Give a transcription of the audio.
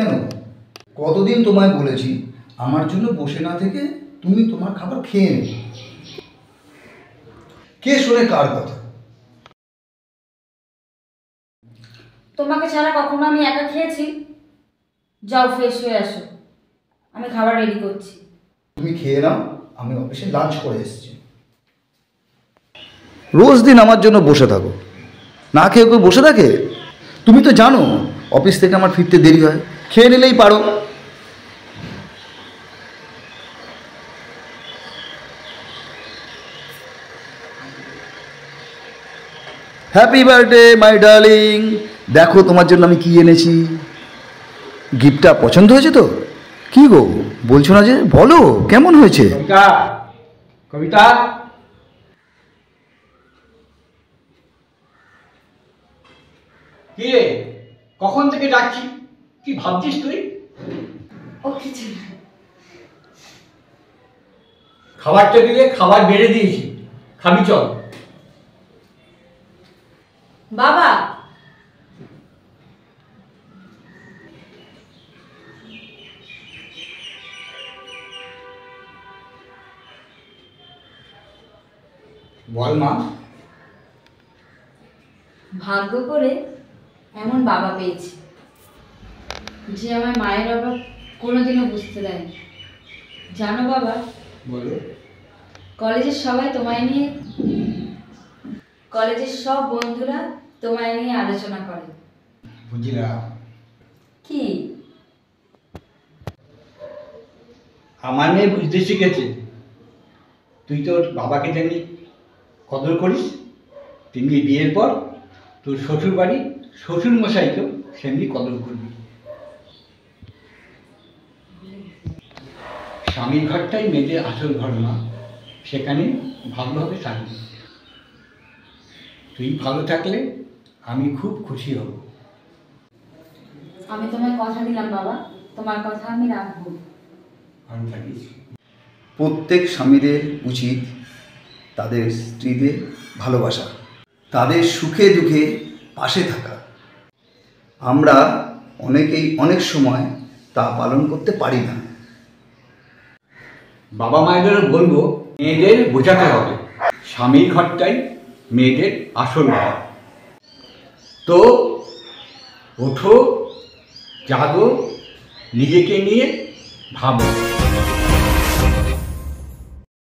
কেন? কতদিন তোমায় বলেছি আমার জন্য বসে না থেকে তুমি তোমার খাবার খেয়ে নেবে। কে শোনে কার কথা? তোমাকে ছাড়া কখনো আমি একা খেয়েছি? যাও ফ্রেশ হয়ে আসো, আমি খাবার রেডি করছি। তুমি খেয়ে নাও, আমি অফিসে লাঞ্চ করে এসেছি। রোজ দিন আমার জন্য বসে থাকো, না খেয়ে কেউ বসে থাকে? তুমি তো জানো অফিস থেকে আমার ফিরতে দেরি হয়, খেয়ে নিলেই পারো। হ্যাপি বার্থডে মাই ডার্লিং, দেখো তোমার জন্য আমি কি এনেছি। গিফটটা পছন্দ হয়েছে তো? কি গো বলছো না যে, বলো কেমন হয়েছে? কবিতা, কবিতা, কি রে, কখন থেকে ডাকছি, কি ভাবছিস তুই? ও কিছু না। খাবার টেবিলে খাবার বেড়ে দিয়েছি, খাবি চল। বাবা, বল মা। ভাগ্য করে এমন বাবা পেয়েছি যে আমার মায়ের অভাব কোনোদিনও বুঝতে দেয়নি। জানো বাবা, বলো। কলেজের সবাই তোমায় নিয়ে, কলেজের সব বন্ধুরা তোমায় নিয়ে আলোচনা করে। বুঝলাম। কি? আমার মেয়ে বুঝতে শিখেছে, তুই তোর বাবাকে যেমনি কদর করিস, তেমনি বিয়ের পর তোর শ্বশুর বাড়ি শ্বশুর মশাইকেও সেমনি কদর করবি। স্বামীর ঘরটাই মেয়েদের আসল ঘর না, সেখানে ভালোভাবে থাকবি। তুই ভালো থাকলে আমি খুব খুশি হব। আমি তোমায় কথা দিলাম বাবা, তোমার কথা আমি রাখবো। ভালো থাকিস। প্রত্যেক স্বামীদের উচিত তাদের স্ত্রীদের ভালোবাসা, তাদের সুখে দুঃখে পাশে থাকা। আমরা অনেকেই অনেক সময় তা পালন করতে পারি না। বাবা মায়েদেরও বলবো, মেয়েদের বোঝাতে হবে স্বামীর ঘরটাই মেয়েদের আসল ঘর। তো ওঠো, জাগো, নিজেকে নিয়ে ভাবো।